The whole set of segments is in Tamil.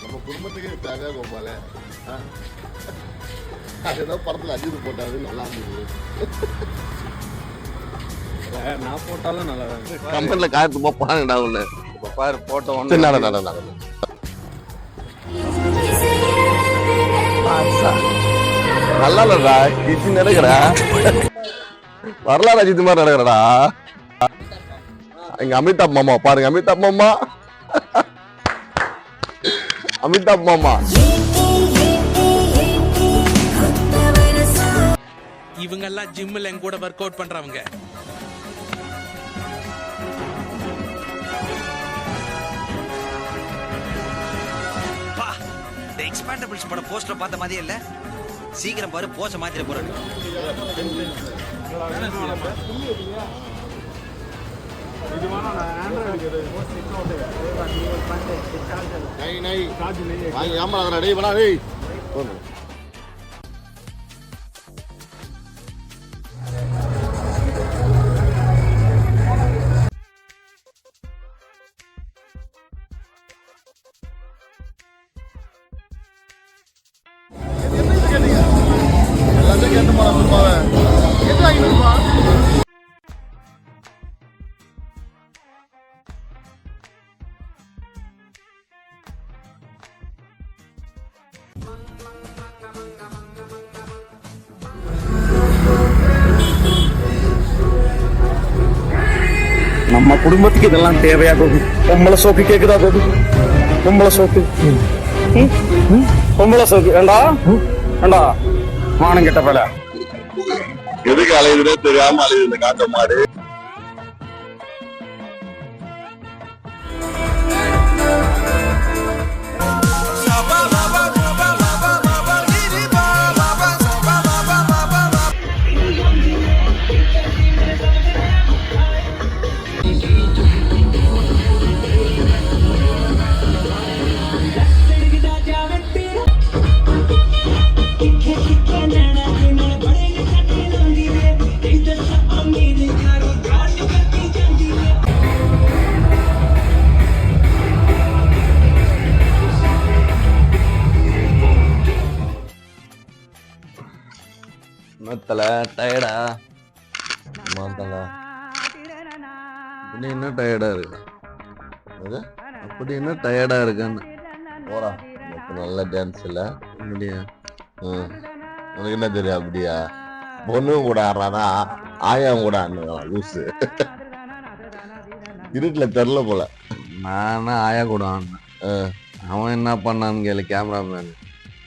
நம்ம குடும்பத்துக்கு தேவையா கோபால அது ஏதோ படத்துல அஜித் போட்டாரு நல்லா இருந்தது. நான் போட்டாலும் நல்லா தான் கம்பெனில காயத்து போப்பாங்கடா உள்ள இப்போ பாரு போட்டோ ஒன்று நல்லா இல்லடா கிச்சு நடக்கிறா வரலாறு அஜித் மாதிரி நடக்கிறடா. எங்க அமிதாப் மாமா பாருங்க, அமிதாப் மாமா அமிதாப் மாமா இவங்க எல்லாம் ஜிம்ல என் கூட ஒர்க் அவுட் பண்றவங்க. எக்ஸ்பேண்டபிள்ஸ் பட போஸ்டர் பார்த்த மாதிரியே இல்ல. சீக்கிரம் பாரு, போஸ்ட மாத்திர போறேன். நம்ம குடும்பத்துக்கு இதெல்லாம் தேவையா கோபி? பொம்பளை சோப்பு கேக்குதா கோபி? பொம்பளை சோப்பு பொம்பளை சோப்பு வேண்டா வேண்டா, மானம் கெட்ட பல. எதுக்கு அலையுதுனே தெரியாம அலையுது இந்த காட்ட மாடு. தல டயர்டா மாத்தல அப்படி என்ன டயர்டா இருக்கு? அப்படி என்ன டயர்டா இருக்குன்னு போறா. நல்ல டான்ஸ் இல்ல அப்படியா? உனக்கு என்ன தெரியும்? அப்படியா? பொண்ணு கூட ஆடுறானா ஆயம் கூட ஆடுனா லூசு. இருட்டுல தெரில போல. நானா ஆயா கூட ஆடினேன். அவன் என்ன பண்ணான்னு கேளு, கேமராமேன்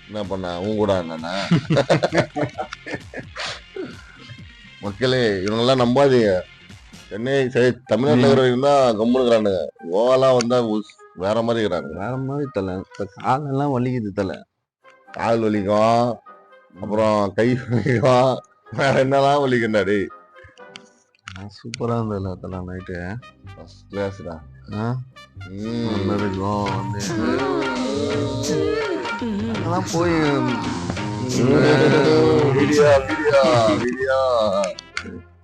என்ன பண்ண அவங்க கூட ஆடினா. மக்களே இவங்கெல்லாம் நம்பாதீங்க. சென்னை தமிழ்நாட்டில் இருக்கிறவங்க தான் கம்முனுக்குறானுங்க. கோவாலாம் வந்தா வேற மாதிரி இருக்கிறாங்க. வேற மாதிரி தலை. இப்ப காலெல்லாம் வலிக்குது தலை. கால் வலிக்கும், அப்புறம் கை வலிக்கும், வேற என்னெல்லாம் வலிக்குண்டாடி. சூப்பரா இருந்ததுல தலை நைட்டு. ஃபர்ஸ்ட் கிளாஸ்டா. இருக்கும் அதெல்லாம் போய்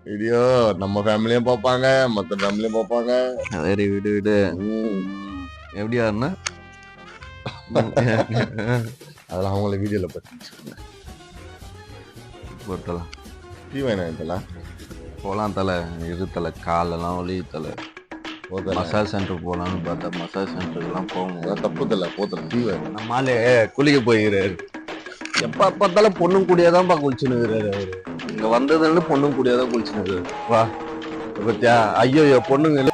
வீடியோ நம்ம ஃபேமிலியும் பார்ப்பாங்க, மற்ற ஃபேமிலியும் பார்ப்பாங்க. சரி விடு விடு. எப்படியா இருந்தா அதெல்லாம் அவங்கள வீடியோல பத்தி போட்டலாம். டீ வாங்கினா போலாம் தலை. இருத்தலை காலெல்லாம் வலி தலை. மசாஜ் சென்டர் போகலான்னு பார்த்தா மசாஜ் சென்டருக்குலாம் போகணும். தப்பு தலை போத்தல. டீ வாங்க. நம்மாலே குளிக்க போயிருக்காரு. எப்ப பார்த்தாலும் பொண்ணும் கூடியதான்ப்பா குளிச்சுனுக்குறாரு அவரு. இங்க வந்ததுன்னு பொண்ணும் கூடியதான் குளிச்சுனுக்குறாரு. வா பத்தியா? ஐயோ பொண்ணுங்க